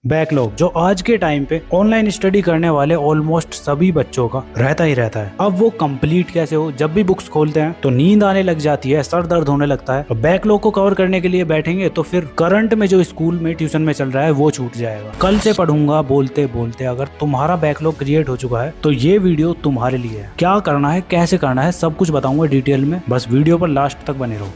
Backlog जो आज के टाइम पे ऑनलाइन स्टडी करने वाले ऑलमोस्ट सभी बच्चों का रहता ही रहता है। अब वो कंप्लीट कैसे हो, जब भी बुक्स खोलते हैं तो नींद आने लग जाती है, सर दर्द होने लगता है। बैकलॉग को कवर करने के लिए बैठेंगे तो फिर करंट में जो स्कूल में ट्यूशन में चल रहा है वो छूट जाएगा। कल से पढ़ूंगा बोलते बोलते अगर तुम्हारा बैकलॉग क्रिएट हो चुका है तो ये वीडियो तुम्हारे लिए है। क्या करना है, कैसे करना है, सब कुछ बताऊंगा डिटेल में, बस वीडियो पर लास्ट तक बने रहो।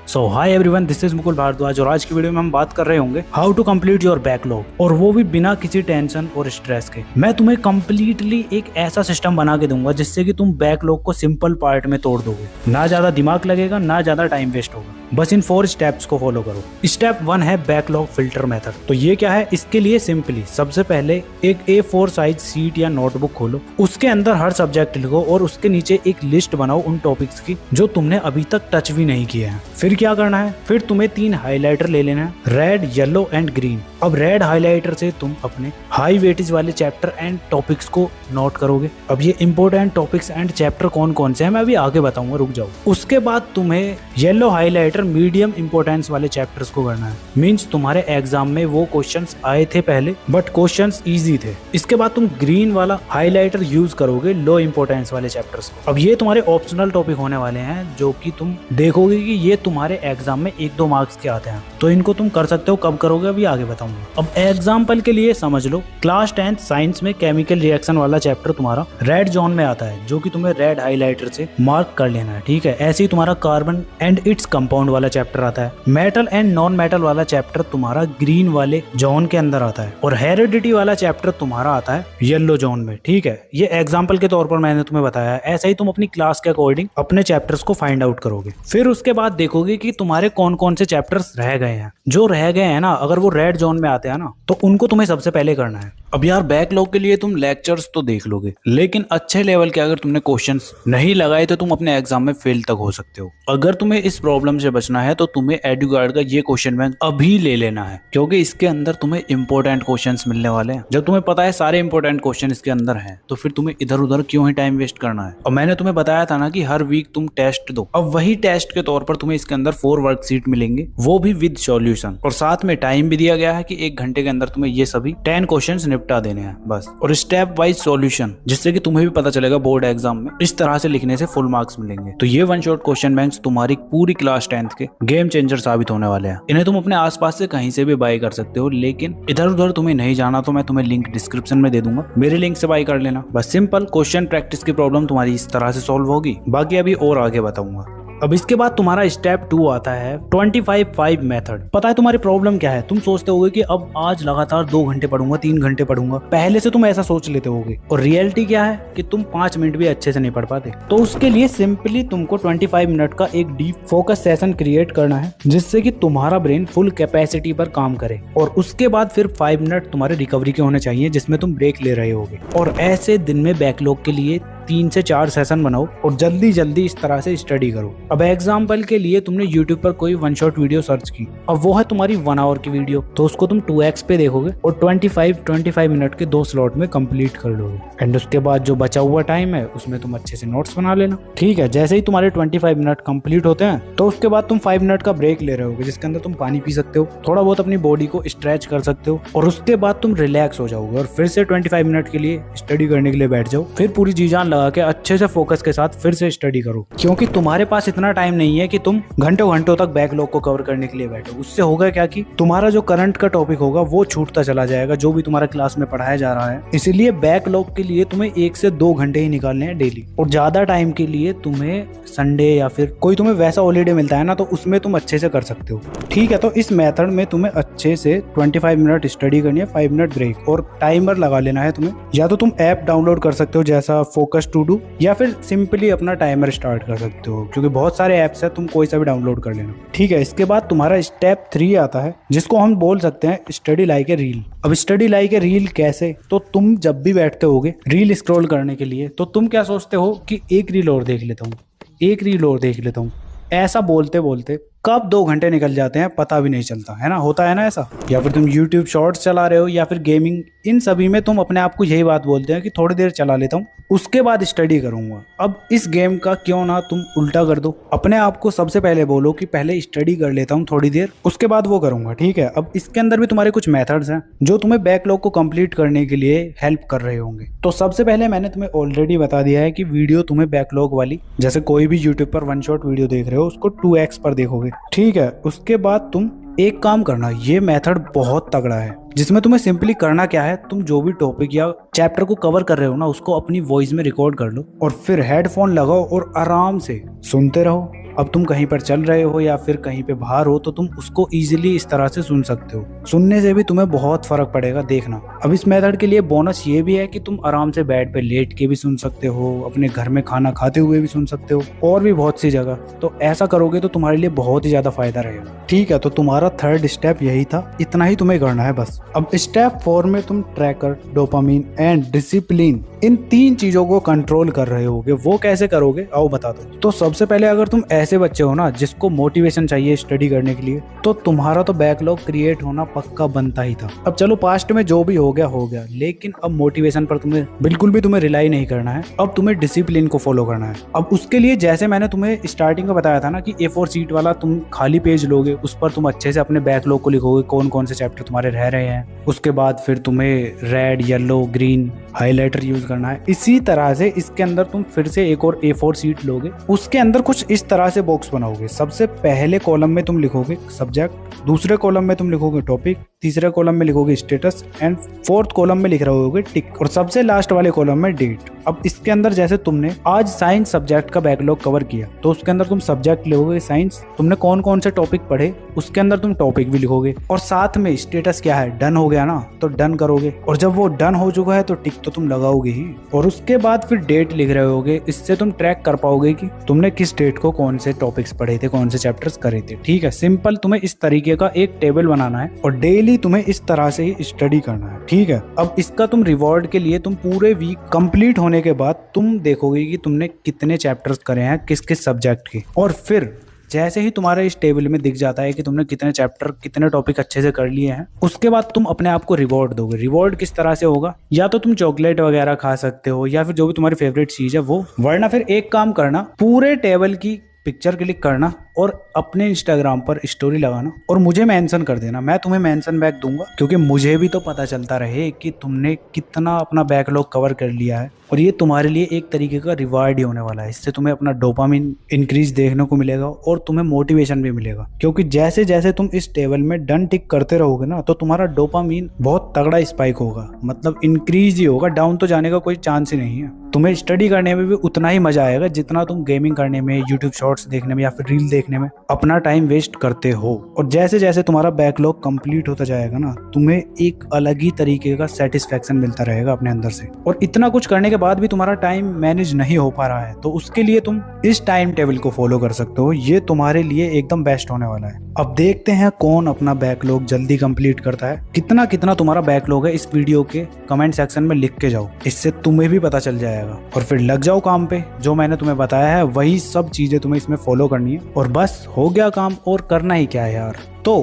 So hi everyone, this is Mukul Bhardwaj और आज की वीडियो में हम बात कर रहे होंगे how to complete your backlog, और वो भी बिना किसी टेंशन और स्ट्रेस के। मैं तुम्हें कंप्लीटली एक ऐसा सिस्टम बना के दूंगा जिससे कि तुम बैकलॉग को सिंपल पार्ट में तोड़ दोगे। ना ज्यादा दिमाग लगेगा, ना ज्यादा टाइम वेस्ट होगा, बस इन 4 स्टेप्स को फॉलो करो। स्टेप 1 है बैकलॉग फिल्टर मेथड। तो ये क्या है, इसके लिए सिंपली सबसे पहले एक A4 साइज सीट या नोटबुक खोलो, उसके अंदर हर सब्जेक्ट लिखो और उसके नीचे एक लिस्ट बनाओ उन टॉपिक्स की जो तुमने अभी तक टच भी नहीं किए हैं। फिर क्या करना है, फिर तुम्हें 3 हाइलाइटर ले लेना है, रेड, येलो एंड ग्रीन। अब रेड हाइलाइटर से तुम अपने हाई वेटेज वाले चैप्टर एंड टॉपिक्स को नोट करोगे। अब ये इंपॉर्टेंट टॉपिक्स एंड चैप्टर कौन कौन से हैं मैं अभी आगे बताऊंगा, रुक जाओ। उसके बाद तुम्हें येलो हाइलाइटर मीडियम इंपॉर्टेंस वाले चैप्टर्स को करना है। मींस तुम्हारे एग्जाम में वो क्वेश्चंस आए थे पहले बट क्वेश्चंस इजी थे। इसके बाद तुम ग्रीन वाला हाइलाइटर यूज करोगे लो इंपॉर्टेंस वाले चैप्टर्स को। अब ये तुम्हारे ऑप्शनल टॉपिक होने वाले हैं जो कि तुम देखोगे कि ये तुम्हारे एग्जाम में 1-2 मार्क्स के आते हैं, तो इनको तुम कर सकते हो। कब करोगे अभी आगे बताऊंगा। अब एग्जाम्पल के लिए समझ लो, क्लास 10th साइंस में केमिकल रिएक्शन वाला चैप्टर तुम्हारा रेड जोन में आता है, जो कि तुम्हें रेड हाइलाइटर से मार्क कर लेना है, ठीक है। ऐसे ही तुम्हारा कार्बन एंड इट्स कंपाउंड वाला चैप्टर आता है। मेटल एंड नॉन मेटल वाला चैप्टर तुम्हारा ग्रीन वाले जोन के अंदर आता है, और हेरिडिटी वाला चैप्टर तुम्हारा आता है येलो जोन में, ठीक है। ये एग्जाम्पल के तौर पर मैंने तुम्हें बताया है। ऐसा ही तुम अपनी क्लास के अकॉर्डिंग अपने चैप्टर्स को फाइंड आउट करोगे। फिर उसके बाद देखोगे कि तुम्हारे कौन कौन से चैप्टर्स रह गए हैं। जो रह गए हैं ना, अगर वो रेड जोन में आते हैं ना, तो उनको तुम्हें सबसे पहले करना है। अब यार बैकलॉग के लिए तुम लेक्चर्स तो देख लोगे, लेकिन अच्छे लेवल के अगर तुमने क्वेश्चंस नहीं लगाए तो तुम अपने एग्जाम में फेल तक हो सकते हो। अगर तुम्हें इस प्रॉब्लम से बचना है तो तुम्हें एडुगार्ड का ये क्वेश्चन बैंक अभी ले लेना है, क्योंकि इसके अंदर तुम्हें इंपॉर्टेंट क्वेश्चंस मिलने वाले हैं। जब तुम्हें पता है सारे इंपॉर्टेंट क्वेश्चन इसके अंदर हैं, तो फिर तुम्हें इधर उधर क्यों ही टाइम वेस्ट करना है। और मैंने तुम्हें बताया था ना कि हर वीक तुम टेस्ट दो। अब वही टेस्ट के तौर पर तुम्हें इसके अंदर 4 वर्कशीट मिलेंगे, वो भी विद सॉल्यूशन, और साथ में टाइम भी दिया गया है कि 1 घंटे के अंदर तुम्हें ये सभी 10 क्वेश्चंस निपटा देने हैं बस। और स्टेप वाइज सॉल्यूशन, जिससे कि तुम्हें भी पता चलेगा बोर्ड एग्जाम में इस तरह से लिखने से फुल मार्क्स मिलेंगे। तो ये 1 शॉट क्वेश्चन बैंक्स तुम्हारी पूरी क्लास 10th के गेम चेंजर साबित होने वाले हैं। इन्हें तुम अपने आसपास से कहीं से भी बाय कर सकते हो, लेकिन इधर उधर तुम्हें नहीं जाना तो मैं तुम्हें लिंक डिस्क्रिप्शन में दे दूंगा, मेरे लिंक से बाय कर लेना। बस सिंपल क्वेश्चन प्रैक्टिस की प्रॉब्लम तुम्हारी इस तरह से सॉल्व होगी, बाकी अभी और आगे बताऊंगा। अब इसके बाद तुम्हारा स्टेप 2 आता है 25-5 मेथड। पता है तुम्हारी प्रॉब्लम क्या है? तुम सोचते होगे कि अब आज लगातार 2 घंटे पढ़ूंगा, 3 घंटे पढ़ूंगा, पहले से तुम ऐसा सोच लेते होगे, और रियलिटी क्या है कि तुम 5 मिनट भी अच्छे से नहीं पढ़ पाते। तो उसके लिए सिंपली तुमको 25 मिनट का एक डीप फोकस सेशन क्रिएट करना है, जिससे कि तुम्हारा ब्रेन फुल कैपेसिटी पर काम करे, और उसके बाद फिर 5 मिनट तुम्हारे रिकवरी के होने चाहिए जिसमें तुम ब्रेक ले रहे होगे। और ऐसे दिन में बैकलॉग के लिए 3 से 4 सेशन बनाओ और जल्दी जल्दी इस तरह से स्टडी करो। अब एग्जाम्पल के लिए तुमने YouTube पर कोई 1 शॉट वीडियो सर्च की, अब वो है तुम्हारी 1 आवर की वीडियो, तो उसको तुम 2x पे देखोगे और 25 मिनट के 2 स्लॉट में कंप्लीट कर लोगे। एंड उसके बाद जो बचा हुआ टाइम है उसमें तुम अच्छे से नोट्स बना लेना, ठीक है। जैसे ही तुम्हारे 25 मिनट कंप्लीट होते हैं तो उसके बाद तुम 5 मिनट का ब्रेक ले रहे होगे, जिसके अंदर तुम पानी पी सकते हो, थोड़ा बहुत अपनी बॉडी को स्ट्रेच कर सकते हो, और उसके बाद तुम रिलैक्स हो जाओगे और फिर से 25 मिनट के लिए स्टडी करने के लिए बैठ जाओ। फिर पूरी जी जान लगा के अच्छे से फोकस के साथ फिर से स्टडी करो, क्योंकि तुम्हारे पास इतना टाइम नहीं है कि तुम घंटों घंटों तक बैकलॉग को कवर करने के लिए बैठो। उससे होगा क्या कि तुम्हारा जो करंट का टॉपिक होगा वो छूटता चला जाएगा, जो भी तुम्हारा क्लास में पढ़ाया जा रहा है। इसीलिए बैकलॉग के लिए तुम्हें 1 से 2 घंटे ही निकालने हैं डेली, और ज्यादा टाइम के लिए तुम्हें संडे या फिर कोई तुम्हें वैसा हॉलीडे मिलता है ना, तो उसमें तुम अच्छे से कर सकते हो, ठीक है। तो इस मेथड में तुम्हें अच्छे से 25 मिनट स्टडी करनी है, 5 मिनट ब्रेक, और टाइमर लगा लेना है तुम्हें। या तो तुम ऐप डाउनलोड कर सकते हो जैसा फोकस टू डू, या फिर सिंपली अपना टाइमर स्टार्ट कर सकते हो, क्योंकि बहुत सारे ऐप्स है, तुम कोई सा भी डाउनलोड कर लेना, ठीक है। इसके बाद तुम्हारा स्टेप 3 आता है, जिसको हम बोल सकते हैं स्टडी लाइक ए रील। अब स्टडी लाइक ए रील कैसे? तो तुम जब भी बैठते होगे रील स्क्रॉल करने के लिए, तो तुम क्या सोचते हो कि एक रील और देख लेता हूँ, एक रील और देख लेता हूँ। ऐसा बोलते बोलते कब 2 घंटे निकल जाते हैं पता भी नहीं चलता है ना, होता है ना ऐसा। या फिर तुम YouTube शॉर्ट्स चला रहे हो, या फिर गेमिंग इन सभी में तुम अपने आप को यही बात बोलते हैं कि थोड़ी देर चला लेता हूँ, उसके बाद स्टडी करूंगा। अब इस गेम का क्यों ना तुम उल्टा कर दो, अपने आप को सबसे पहले बोलो कि पहले स्टडी कर लेता हूँ थोड़ी देर, उसके बाद वो करूंगा। ठीक है, अब इसके अंदर भी तुम्हारे कुछ मेथड्स हैं जो तुम्हें बैकलॉग को कंप्लीट करने के लिए हेल्प कर रहे होंगे। तो सबसे पहले मैंने तुम्हें ऑलरेडी बता दिया है कि वीडियो तुम्हें बैकलॉग वाली, जैसे कोई भी यूट्यूब पर वन शॉट वीडियो देख रहे हो उसको 2x पर देखोगे। ठीक है, उसके बाद तुम एक काम करना, ये मेथड बहुत तगड़ा है जिसमें तुम्हें सिंपली करना क्या है, तुम जो भी टॉपिक या चैप्टर को कवर कर रहे हो ना उसको अपनी वॉइस में रिकॉर्ड कर लो और फिर हेडफोन लगाओ और आराम से सुनते रहो। अब तुम कहीं पर चल रहे हो या फिर कहीं पे बाहर हो तो तुम उसको इजीली इस तरह से सुन सकते हो। सुनने से भी तुम्हें बहुत फर्क पड़ेगा, देखना। अब इस मेथड के लिए बोनस ये भी है कि तुम आराम से बेड पे लेट के भी सुन सकते हो, अपने घर में खाना खाते हुए भी सुन सकते हो और भी बहुत सी जगह। तो ऐसा करोगे तो तुम्हारे लिए बहुत ही ज्यादा फायदा रहेगा। ठीक है, तो तुम्हारा थर्ड स्टेप यही था, इतना ही तुम्हें करना है बस। अब स्टेप 4 में तुम ट्रैकर, डोपामीन एंड डिसिप्लिन, इन 3 चीजों को कंट्रोल कर रहे होगे। वो कैसे करोगे आओ बता दो। तो सबसे पहले अगर तुम ऐसे बच्चे हो ना जिसको मोटिवेशन चाहिए स्टडी करने के लिए, तो तुम्हारा तो बैकलॉग क्रिएट होना पक्का बनता ही था। अब चलो पास्ट में जो भी हो गया, लेकिन अब मोटिवेशन पर तुम्हें रिलाई नहीं करना है, अब तुम्हें डिसिप्लिन को फॉलो करना है। अब उसके लिए जैसे मैंने तुम्हें स्टार्टिंग में बताया था ना कि A4 शीट वाला तुम खाली पेज लोगे, उस पर तुम अच्छे से अपने बैकलॉग को लिखोगे, कौन कौन से चैप्टर तुम्हारे रह रहे हैं। उसके बाद फिर तुम्हें red, yellow, green highlighter use करना है। इसी तरह से इसके अंदर तुम फिर से एक और A4 शीट लोगे, उसके अंदर कुछ इस तरह से बॉक्स बनाओगे। सबसे पहले कॉलम में तुम लिखोगे सब्जेक्ट, दूसरे कॉलम में तुम लिखोगे टॉपिक, तीसरे कॉलम में लिखोगे स्टेटस एंड फोर्थ कॉलम में लिख रहे होगे टिक, और सबसे लास्ट वाले कॉलम में डेट। अब इसके अंदर जैसे तुमने आज साइंस सब्जेक्ट का बैकलॉग कवर किया तो उसके अंदर तुम सब्जेक्ट लिखोगे साइंस, तुमने कौन कौन से टॉपिक पढ़े उसके अंदर तुम टॉपिक भी लिखोगे, और साथ में स्टेटस क्या है, डन हो गया ना तो डन करोगे, और जब वो डन हो चुका है तो टिक तो तुम लगाओगे ही, और उसके बाद फिर डेट लिख रहे होगे। इससे तुम ट्रैक कर पाओगे कि तुमने किस डेट को कौन से टॉपिक्स पढ़े थे, कौन से चैप्टर्स करे थे। ठीक है, सिंपल तुम्हें इस तरीके का एक टेबल बनाना है और डेली तुम्हें इस तरह से ही स्टडी करना है। ठीक है, अब इसका तुम रिवॉर्ड के लिए तुम पूरे वीक कंप्लीट होने के बाद तुम देखोगे कि तुमने कितने चैप्टर्स करे हैं किस किस सब्जेक्ट के, और फिर जैसे ही तुम्हारे इस टेबल में दिख जाता है कि तुमने कितने चैप्टर, कितने टॉपिक अच्छे से कर लिए हैं, उसके बाद तुम अपने आप को रिवॉर्ड दोगे। रिवॉर्ड किस तरह से होगा, या तो तुम चॉकलेट वगैरह खा सकते हो या फिर जो भी तुम्हारी फेवरेट चीज है वो, वरना फिर एक काम करना, पूरे टेबल की पिक्चर क्लिक करना और अपने इंस्टाग्राम पर स्टोरी लगाना और मुझे मेंशन कर देना। मैं तुम्हें मेंशन बैक दूंगा क्योंकि मुझे भी तो पता चलता रहे कि तुमने कितना अपना बैकलॉग कवर कर लिया है, और ये तुम्हारे लिए एक तरीके का रिवार्ड ही होने वाला है। इससे तुम्हें अपना डोपामिन इंक्रीज देखने को मिलेगा और तुम्हें मोटिवेशन भी मिलेगा, क्योंकि जैसे जैसे तुम इस टेबल में डन टिक करते रहोगे ना तो तुम्हारा डोपामिन बहुत तगड़ा स्पाइक होगा, मतलब इंक्रीज ही होगा, डाउन तो जाने का कोई चांस ही नहीं है। तुम्हें स्टडी करने में भी उतना ही मजा आएगा जितना तुम गेमिंग करने में, यूट्यूब शॉर्ट्स देखने में या फिर रील देखने में अपना टाइम वेस्ट करते हो। और जैसे जैसे तुम्हारा बैकलॉग कंप्लीट होता जाएगा ना, तुम्हें एक अलग ही तरीके का सेटिस्फेक्शन मिलता रहेगा अपने अंदर से। और इतना कुछ करने के बाद भी तुम्हारा टाइम मैनेज नहीं हो पा रहा है तो उसके लिए तुम इस टाइम टेबल को फॉलो कर सकते हो, ये तुम्हारे लिए एकदम बेस्ट होने वाला है। अब देखते हैं कौन अपना बैकलॉग जल्दी कंप्लीट करता है। कितना कितना तुम्हारा बैकलॉग है इस वीडियो के कमेंट सेक्शन में लिख के जाओ, इससे तुम्हें भी पता चल जाएगा। और फिर लग जाओ काम पे, जो मैंने तुम्हें बताया है वही सब चीजें तुम्हें इसमें फॉलो करनी है और बस हो गया काम। और करना ही क्या है यार। तो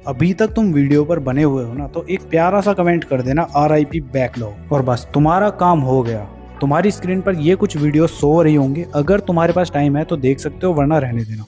अभी तक तुम वीडियो पर बने हुए हो ना तो एक प्यारा सा कमेंट कर देना RIP बैकलॉग, और बस तुम्हारा काम हो गया। तुम्हारी स्क्रीन पर ये कुछ वीडियो शो हो रही होंगी, अगर तुम्हारे पास टाइम है तो देख सकते हो वरना रहने देना।